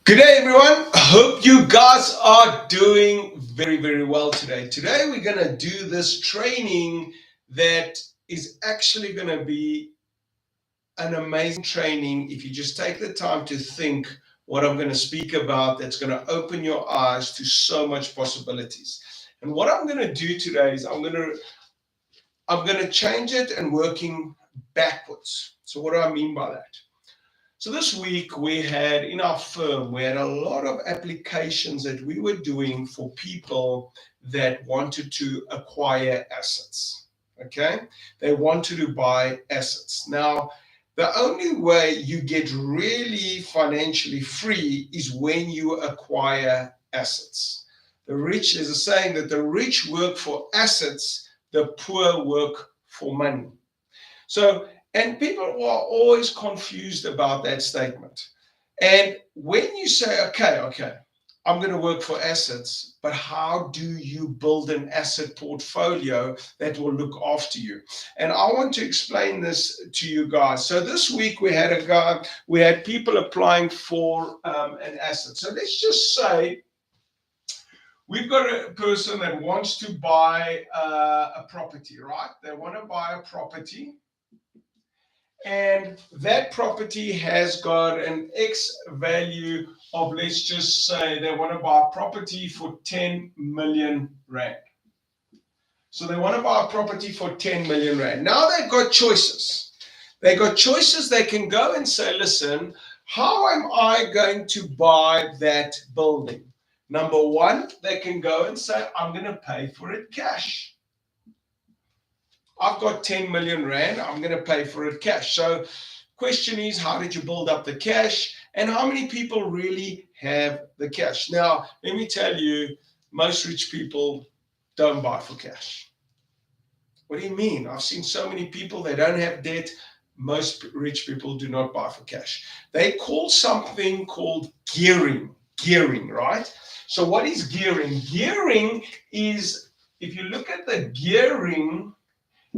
Good day, everyone. I hope you guys are doing very, very well today. Today, we're going to do this training that is actually going to be an amazing training if you just take the time to think what I'm going to speak about. That's going to open your eyes to so much possibilities. And what I'm going to do today is I'm going to change it and working backwards. So what do I mean by that? So this week we had in our firm, we had a lot of applications that we were doing for people that wanted to acquire assets. Okay, they wanted to buy assets. Now, the only way you get really financially free is when you acquire assets. There's a saying that the rich work for assets, the poor work for money. So, and people are always confused about that statement. And when you say, okay, I'm going to work for assets, but how do you build an asset portfolio that will look after you? And I want to explain this to you guys. So this week we had people applying for an asset. So let's just say we've got a person that wants to buy a property, right? They want to buy a property. And that property has got an X value of, let's just say, they want to buy a property for 10 million rand. So they want to buy a property for 10 million rand. Now they've got choices. They got choices. They can go and say, listen, how am I going to buy that building? Number one, they can go and say, I'm going to pay for it cash. I've got 10 million rand, I'm going to pay for it cash. So question is, how did you build up the cash and how many people really have the cash? Now, let me tell you, most rich people don't buy for cash. What do you mean? I've seen so many people, they don't have debt. Most rich people do not buy for cash. They call something called gearing, right? So what is gearing? Gearing is, if you look at the gearing,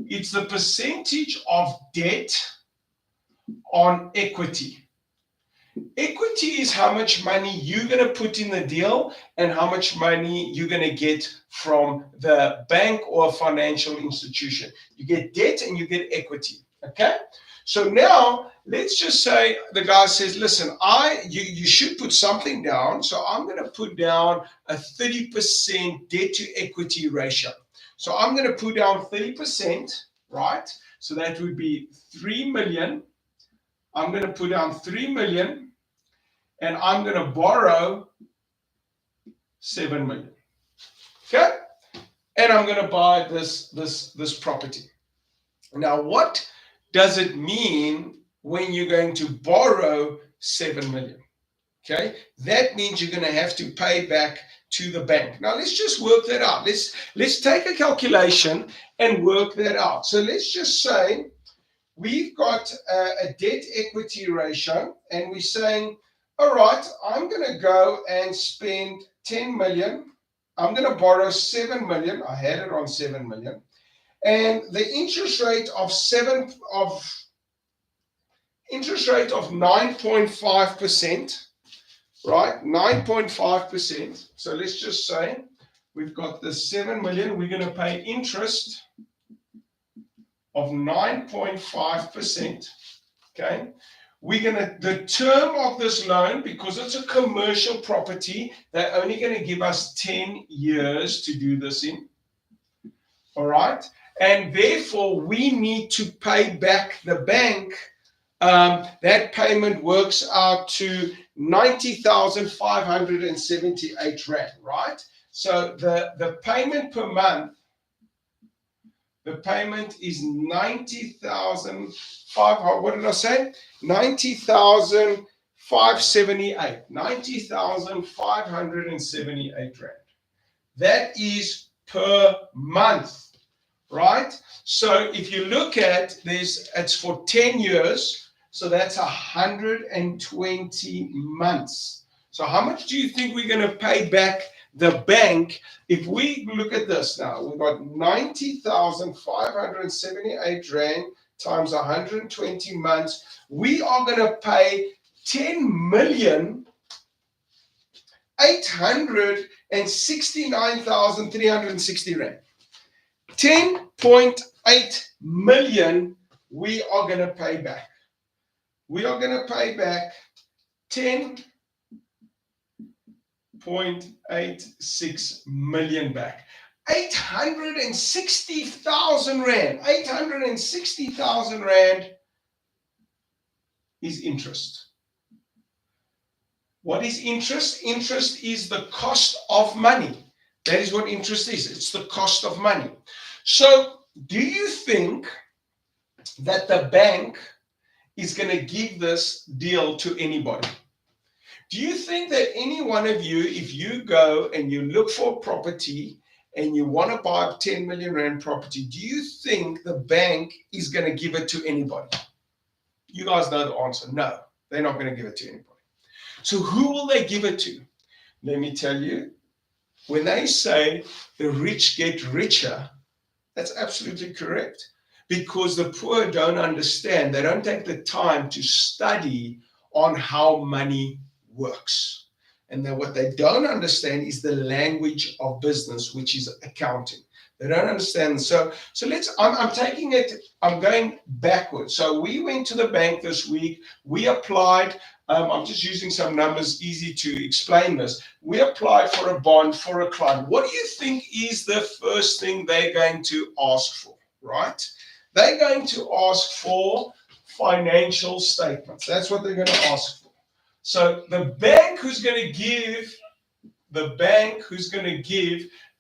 it's the percentage of debt on equity. Equity is how much money you're going to put in the deal and how much money you're going to get from the bank or financial institution. You get debt and you get equity. Okay? So now let's just say the guy says, listen, you should put something down. So I'm going to put down a 30% debt to equity ratio. So I'm going to put down 30%, right? So that would be 3 million. I'm going to put down 3 million and I'm going to borrow 7 million. Okay? And I'm going to buy this property. Now, what does it mean when you're going to borrow 7 million? Okay? That means you're going to have to pay back to the bank. Now let's just work that out. Let's take a calculation and work that out. So let's just say we've got a debt equity ratio and we're saying, all right, I'm going to go and spend 10 million. I'm going to borrow 7 million. I had it on 7 million. And the interest rate of 9.5%. Right, 9.5%. So let's just say we've got the 7 million. We're going to pay interest of 9.5%. Okay. The term of this loan, because it's a commercial property, they're only going to give us 10 years to do this in. All right. And therefore, we need to pay back the bank. That payment works out to 90,578 rand, right? So the payment per month, the payment is 90,005. What did I say? 90,578. 90,578 rand. That is per month, right? So if you look at this, it's for 10 years. So that's 120 months. So how much do you think we're going to pay back the bank if we look at this now? We've got 90,578 rand times 120 months. We are going to pay 10 million 869,360 rand. 10.8 million we are going to pay back. We are going to pay back 10.86 million back. 860,000 rand. 860,000 rand is interest. What is interest? Interest is the cost of money. That is what interest is. It's the cost of money. So, do you think that the bank is going to give this deal to anybody? Do you think that any one of you, if you go and you look for a property and you want to buy a 10 million rand property, do you think the bank is going to give it to anybody? You guys know the answer. No, they're not going to give it to anybody. So who will they give it to? Let me tell you, when they say the rich get richer, that's absolutely correct. Because the poor don't understand. They don't take the time to study on how money works. And then what they don't understand is the language of business, which is accounting. They don't understand. So I'm taking it, I'm going backwards. So we went to the bank this week. We applied. I'm just using some numbers, easy to explain this. We applied for a bond for a client. What do you think is the first thing they're going to ask for, right? They're going to ask for financial statements. That's what they're going to ask for. So the bank who's going to give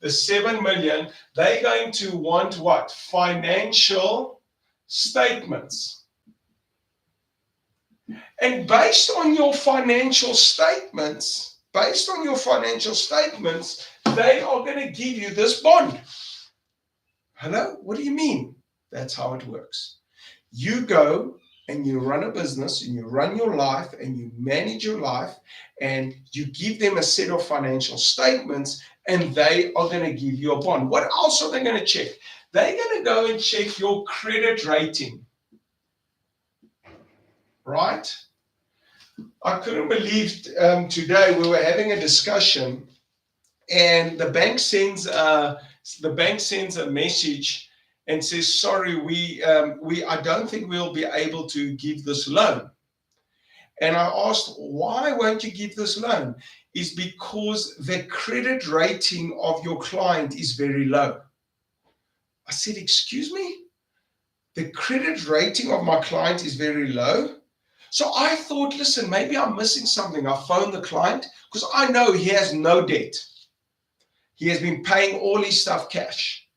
the 7 million, they're going to want what? Financial statements. And based on your financial statements, they are going to give you this bond. Hello? What do you mean? That's how it works. You go and you run a business and you run your life and you manage your life and you give them a set of financial statements and they are going to give you a bond. What else are they going to check? They're going to go and check your credit rating. Right? I couldn't believe today we were having a discussion and the bank sends a message and says, sorry, I don't think we'll be able to give this loan. And I asked, why won't you give this loan? It's because the credit rating of your client is very low. I said, excuse me? The credit rating of my client is very low? So I thought, listen, maybe I'm missing something. I phoned the client because I know he has no debt. He has been paying all his stuff cash.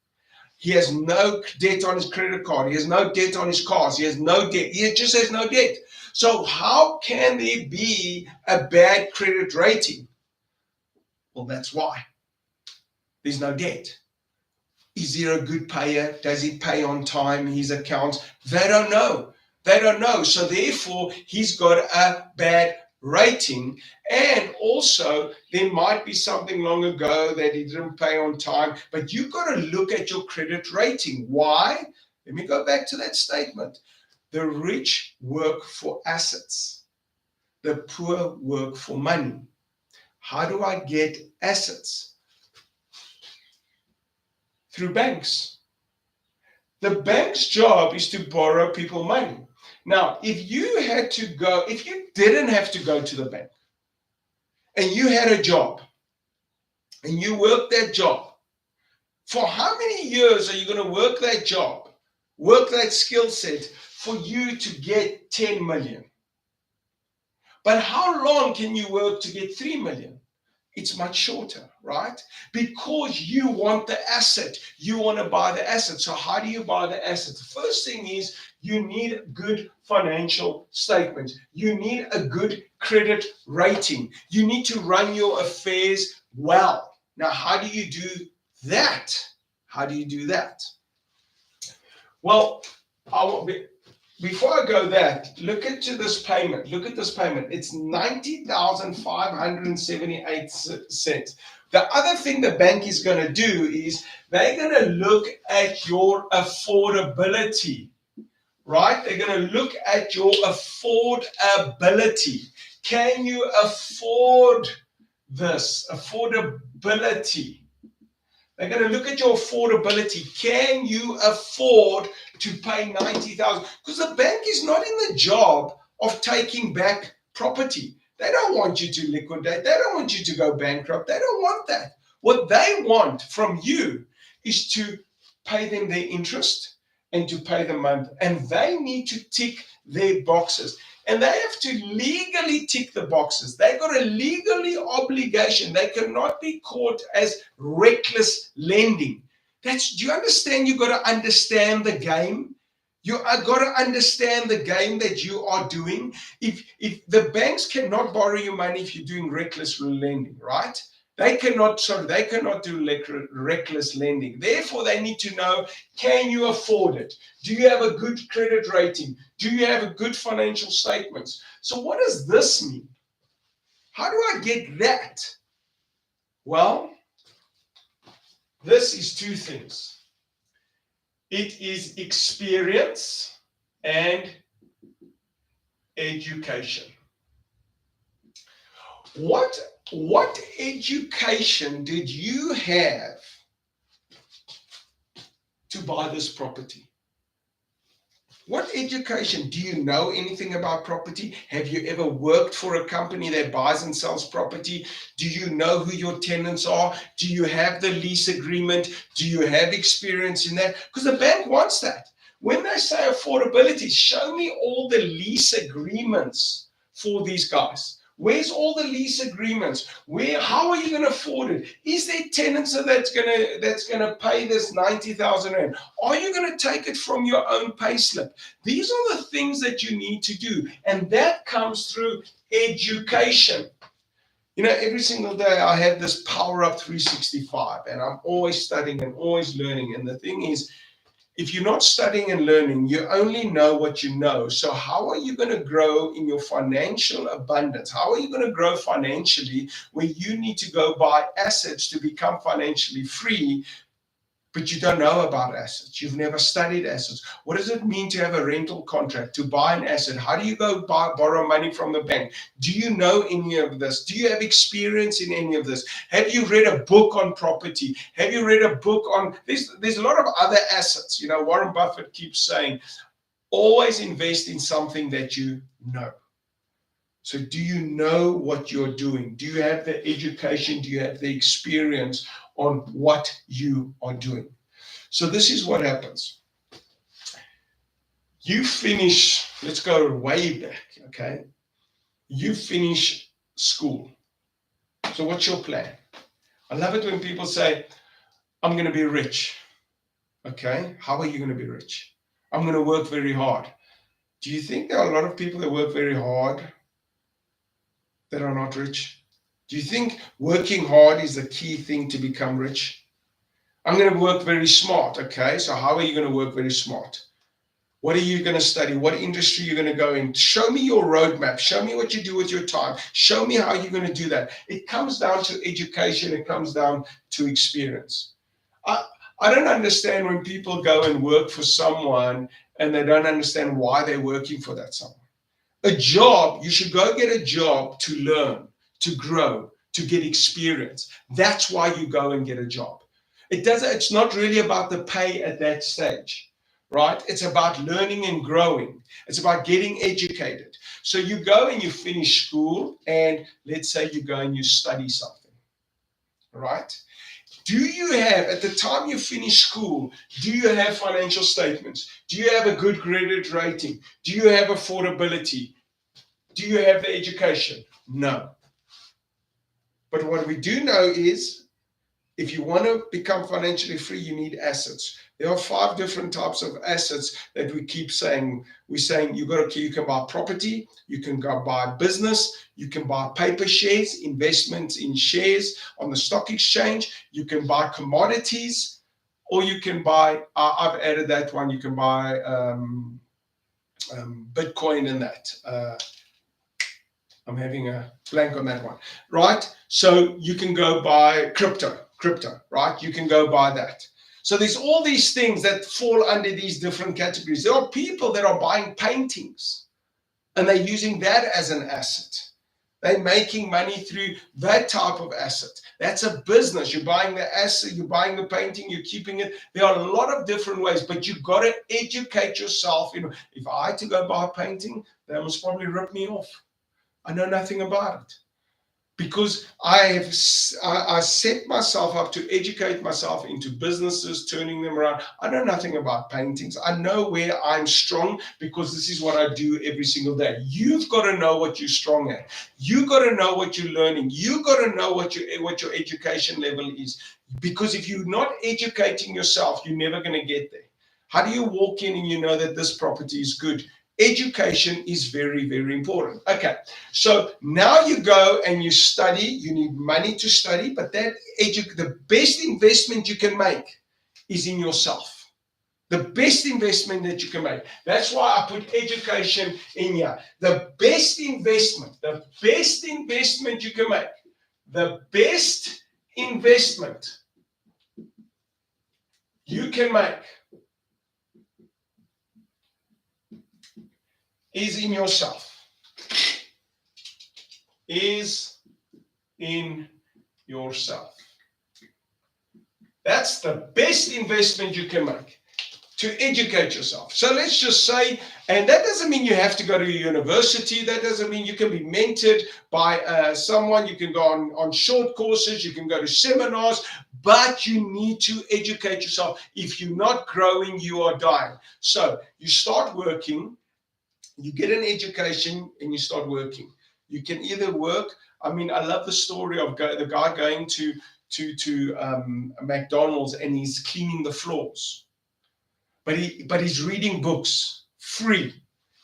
He has no debt on his credit card. He has no debt on his cars. He has no debt. He just has no debt. So how can there be a bad credit rating? Well, that's why. There's no debt. Is he a good payer? Does he pay on time his accounts? They don't know. So therefore, he's got a bad rating. And also, there might be something long ago that he didn't pay on time. But you've got to look at your credit rating. Why? Let me go back to that statement. The rich work for assets. The poor work for money. How do I get assets? Through banks. The bank's job is to borrow people money. Now, if you didn't have to go to the bank and you had a job and you worked that job, for how many years are you going to work that job, work that skill set for you to get 10 million? But how long can you work to get 3 million? It's much shorter, right? Because you want the asset. You want to buy the asset. So how do you buy the asset? The first thing is you need good financial statements. You need a good credit rating. You need to run your affairs well. Now, how do you do that? Well, before I go that, look at this payment. It's 90,578 cents. The other thing the bank is going to do is they're going to look at your affordability, right? They're going to look at your affordability. Can you afford this affordability. They're going to look at your affordability. Can you afford to pay 90,000? Because the bank is not in the job of taking back property. They don't want you to liquidate. They don't want you to go bankrupt. They don't want that. What they want from you is to pay them their interest and to pay the month. And they need to tick their boxes. And they have to legally tick the boxes. They've got a legally obligation. They cannot be caught as reckless lending. Do you understand? You've got to understand the game. You are got to understand the game that you are doing. If the banks cannot borrow you money if you're doing reckless lending, right? They cannot do reckless lending. Therefore, they need to know, can you afford it? Do you have a good credit rating? Do you have a good financial statements? So what does this mean? How do I get that? Well, this is two things. It is experience and education. What education did you have to buy this property? What education? Do you know anything about property? Have you ever worked for a company that buys and sells property? Do you know who your tenants are? Do you have the lease agreement? Do you have experience in that? Because the bank wants that. When they say affordability, show me all the lease agreements for these guys. Where's all the lease agreements? How are you going to afford it? Is there tenants that's going to pay this 90,000 rand? Are you going to take it from your own payslip? These are the things that you need to do, and that comes through education. Every single day I have this Power Up 365, and I'm always studying and always learning. And the thing is, if you're not studying and learning, you only know what you know. So how are you going to grow in your financial abundance? How are you going to grow financially where you need to go buy assets to become financially free, but you don't know about assets? You've never studied assets. What does it mean to have a rental contract, to buy an asset? How do you go borrow money from the bank? Do you know any of this? Do you have experience in any of this? Have you read a book on property? Have you read a book on, there's a lot of other assets. Warren Buffett keeps saying, always invest in something that you know. So do you know what you're doing? Do you have the education? Do you have the experience on what you are doing? So this is what happens. You finish, let's go way back, okay? You finish school. So what's your plan? I love it when people say, I'm going to be rich. Okay, how are you going to be rich? I'm going to work very hard. Do you think there are a lot of people that work very hard that are not rich? Do you think working hard is the key thing to become rich? I'm going to work very smart. Okay, so how are you going to work very smart? What are you going to study? What industry you're going to go in? Show me your roadmap. Show me what you do with your time. Show me how you're going to do that. It comes down to education. It comes down to experience. I don't understand when people go and work for someone and they don't understand why they're working for that someone. A job, you should go get a job to learn, to grow, to get experience. That's why you go and get a job. It's not really about the pay at that stage, right? It's about learning and growing. It's about getting educated. So you go and you finish school, and let's say you go and you study something, right? Do you have, at the time you finish school, do you have financial statements? Do you have a good credit rating? Do you have affordability? Do you have the education? No. But what we do know is, if you want to become financially free, you need assets. There are 5 different types of assets that we keep saying. We're saying you can buy property, you can go buy business, you can buy paper shares, investments in shares on the stock exchange, you can buy commodities, or you can buy, I've added that one, you can buy Bitcoin in that. I'm having a blank on that one, right? So you can go buy crypto, right? You can go buy that. So there's all these things that fall under these different categories. There are people that are buying paintings and they're using that as an asset. They're making money through that type of asset. That's a business. You're buying the asset, you're buying the painting, you're keeping it. There are a lot of different ways, but you've got to educate yourself. If I had to go buy a painting, they must probably rip me off. I know nothing about it. Because I set myself up to educate myself into businesses, turning them around. I know nothing about paintings. I know where I'm strong because this is what I do every single day. You've got to know what you're strong at. You've got to know what you're learning. You've got to know what your education level is. Because if you're not educating yourself, you're never going to get there. How do you walk in and you know that this property is good? Education is very, very important. Okay, so now you go and you study. You need money to study, but the best investment you can make is in yourself. The best investment that you can make. That's why I put education in here. The best investment you can make. The best investment you can make is in yourself. Is in yourself. That's the best investment you can make, to educate yourself. So let's just say, and that doesn't mean you have to go to a university. That doesn't mean you can be mentored by someone. You can go on short courses. You can go to seminars, but you need to educate yourself. If you're not growing, you are dying. So you start working. You get an education and you start working. You can either work. I mean, I love the story of the guy going to McDonald's and he's cleaning the floors, but he's reading books free.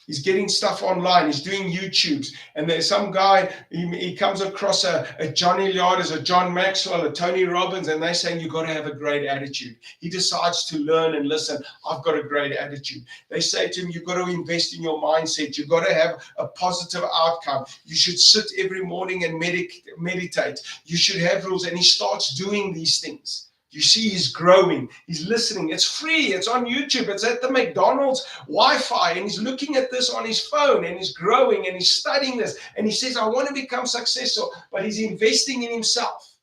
He's getting stuff online. He's doing YouTubes. And there's some guy, he comes across a Johnny Eliades, a John Maxwell, a Tony Robbins, and they're saying, you've got to have a great attitude. He decides to learn and listen. I've got a great attitude. They say to him, you've got to invest in your mindset. You've got to have a positive outcome. You should sit every morning and meditate. You should have rules. And he starts doing these things. You see, he's growing, he's listening. It's free, it's on YouTube, it's at the McDonald's Wi-Fi, and he's looking at this on his phone, and he's growing, and he's studying this, and he says, I want to become successful, but he's investing in himself.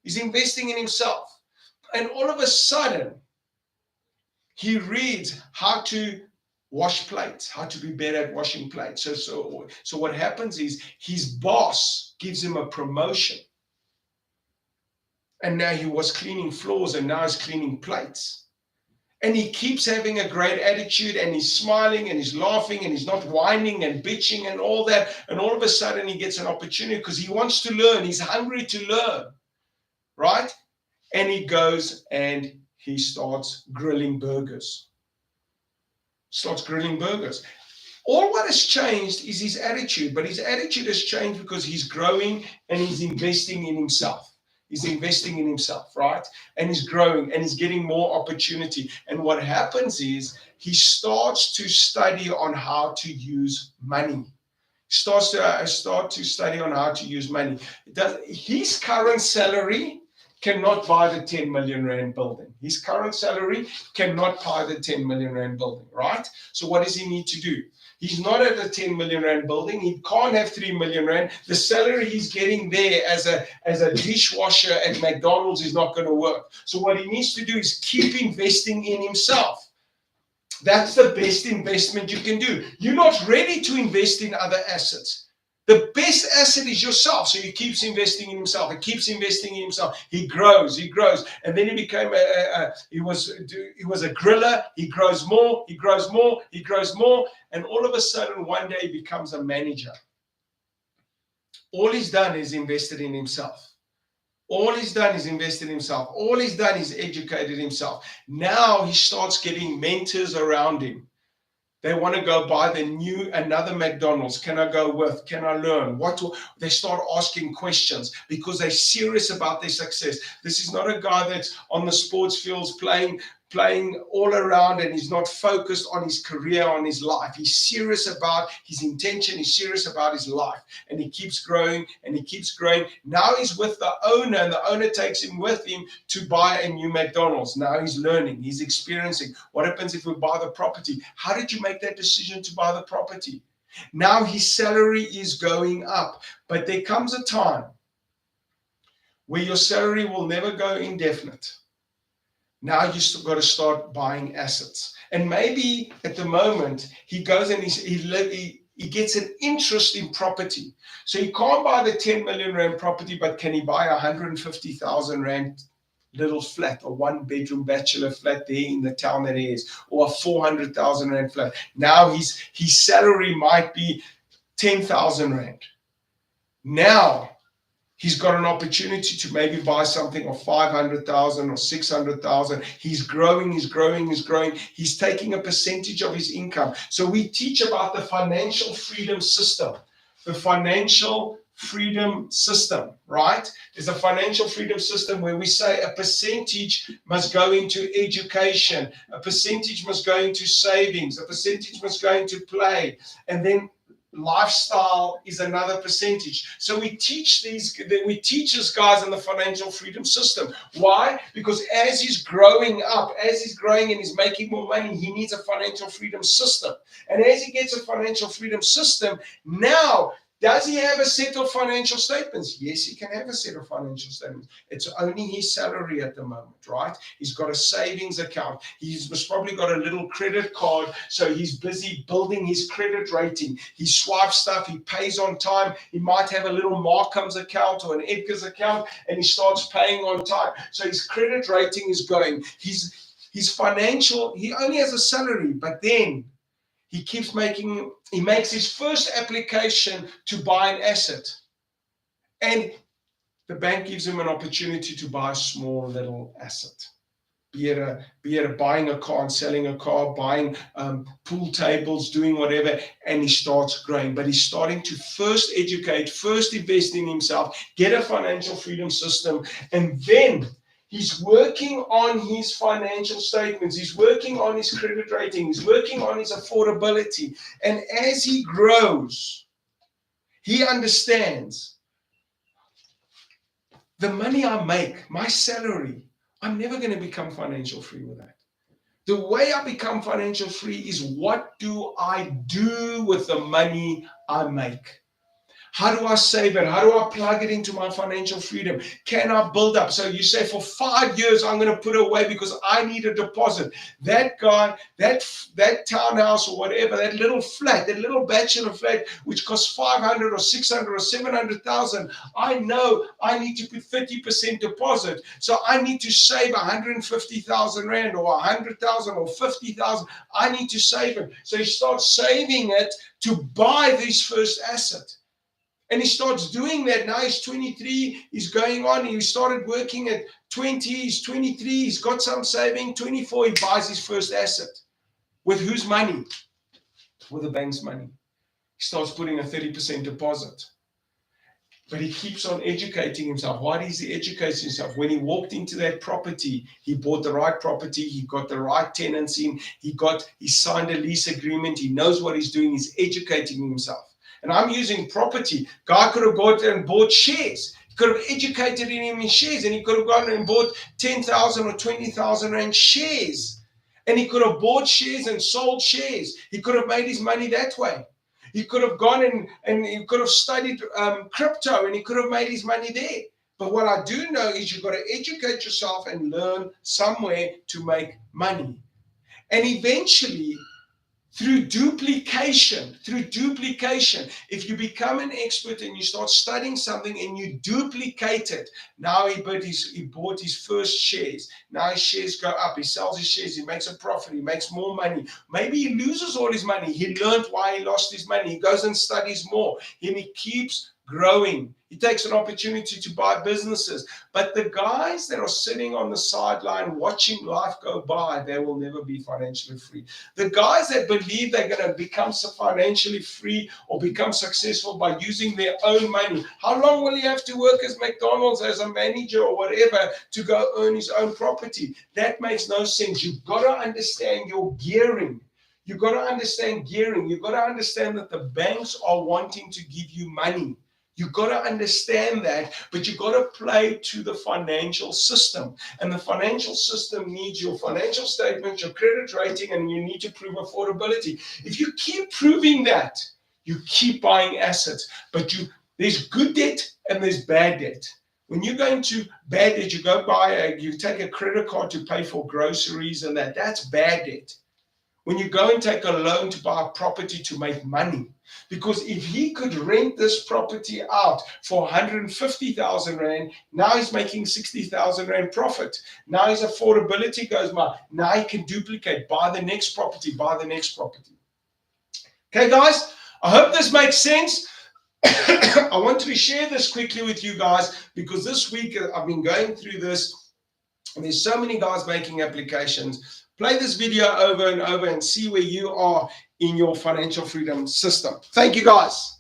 He's investing in himself. And all of a sudden, he reads how to wash plates, how to be better at washing plates. So what happens is his boss gives him a promotion. And now he was cleaning floors and now he's cleaning plates. And he keeps having a great attitude and he's smiling and he's laughing and he's not whining and bitching and all that. And all of a sudden he gets an opportunity because he wants to learn. He's hungry to learn, right? And he goes and he starts grilling burgers. All what has changed is his attitude, but his attitude has changed because he's growing and he's investing in himself. He's investing in himself, right? And he's growing and he's getting more opportunity. And what happens is he starts to study on how to use money. Starts to study on how to use money. His current salary cannot buy the 10 million rand building. His current salary cannot buy the 10 million rand building, right? So what does he need to do? He's not at the 10 million rand building. He can't have 3 million rand. The salary he's getting there as a dishwasher at McDonald's is not going to work. So what he needs to do is keep investing in himself. That's the best investment you can do. You're not ready to invest in other assets. The best asset is yourself. So he keeps investing in himself. He keeps investing in himself. He grows. And then he became he was a griller. He grows more. And all of a sudden, one day he becomes a manager. All he's done is invested in himself. All he's done is educated himself. Now he starts getting mentors around him. They want to go buy another McDonald's. Can I go with? Can I learn? They start asking questions because they're serious about their success. This is not a guy that's on the sports fields playing all around and he's not focused on his career, on his life. He's serious about his intention. He's serious about his life. And he keeps growing and he keeps growing. Now he's with the owner and the owner takes him with him to buy a new McDonald's. Now he's learning. He's experiencing. What happens if we buy the property? How did you make that decision to buy the property? Now his salary is going up. But there comes a time where your salary will never go indefinite. Now you still got to start buying assets. And maybe at the moment he goes and he gets an interest in property. So he can't buy the 10 million rand property, but can he buy a 150,000 rand little flat, or one bedroom bachelor flat there in the town that he is, or a 400,000 rand flat? Now his salary might be 10,000 rand. Now he's got an opportunity to maybe buy something of 500,000 or 600,000. He's growing. He's taking a percentage of his income. So we teach about the financial freedom system. The financial freedom system, right? There's a financial freedom system where we say a percentage must go into education, a percentage must go into savings, a percentage must go into play, and then lifestyle is another percentage. So we teach these guys in the financial freedom system. Why? Because as he's growing up, as he's growing and he's making more money, he needs a financial freedom system. And as he gets a financial freedom system, now, does he have a set of financial statements? Yes, he can have a set of financial statements. It's only his salary at the moment, right? He's got a savings account. He's probably got a little credit card, so he's busy building his credit rating. He swipes stuff, he pays on time. He might have a little Markham's account or an Edgar's account, and he starts paying on time. So his credit rating is going. His financial, he only has a salary, but then he makes his first application to buy an asset. And the bank gives him an opportunity to buy a small little asset. Be it buying a car and selling a car, buying pool tables, doing whatever, and he starts growing. But he's starting to first educate, first invest in himself, get a financial freedom system, and then he's working on his financial statements. He's working on his credit rating. He's working on his affordability. And as he grows, he understands the money I make, my salary, I'm never going to become financial free with that. The way I become financial free is, what do I do with the money I make? How do I save it? How do I plug it into my financial freedom? Can I build up? So you say, for 5 years, I'm going to put away because I need a deposit. That guy, that townhouse or whatever, that little flat, that little bachelor flat, which costs 500 or 600 or 700,000, I know I need to put 30% deposit. So I need to save 150,000 rand or 100,000 or 50,000. I need to save it. So he starts saving it to buy this first asset. And he starts doing that. Now he's 23, he's going on. He started working at 20, he's 23, he's got some saving. 24, he buys his first asset. With whose money? With the bank's money. He starts putting a 30% deposit. But he keeps on educating himself. Why does he educate himself? When he walked into that property, he bought the right property, he got the right tenants in, he signed a lease agreement, he knows what he's doing, he's educating himself. And I'm using property. Guy could have gone and bought shares. He could have educated him in shares, and he could have gone and bought 10,000 or 20,000 rand shares. And he could have bought shares and sold shares. He could have made his money that way. He could have gone and he could have studied crypto, and he could have made his money there. But what I do know is you've got to educate yourself and learn somewhere to make money. And eventually, through duplication, if you become an expert and you start studying something and you duplicate it, now he bought his first shares. Now his shares go up. He sells his shares. He makes a profit. He makes more money. Maybe he loses all his money. He learned why he lost his money. He goes and studies more. And he keeps growing. He takes an opportunity to buy businesses. But the guys that are sitting on the sideline watching life go by, they will never be financially free. The guys that believe they're going to become financially free or become successful by using their own money, how long will he have to work as McDonald's, as a manager or whatever, to go earn his own property? That makes no sense. You've got to understand your gearing. You've got to understand gearing. You've got to understand that the banks are wanting to give you money. You've got to understand that, but you've got to play to the financial system. And the financial system needs your financial statement, your credit rating, and you need to prove affordability. If you keep proving that, You keep buying assets, but there's good debt and there's bad debt. When you go into bad debt, you take a credit card to pay for groceries and that's bad debt. When you go and take a loan to buy a property to make money, because if he could rent this property out for 150,000 Rand, now he's making 60,000 Rand profit. Now his affordability goes by. Now he can duplicate, buy the next property, buy the next property. Okay, guys, I hope this makes sense. I wanted to share this quickly with you guys because this week I've been going through this and there's so many guys making applications. Play this video over and over and see where you are in your financial freedom system. Thank you, guys.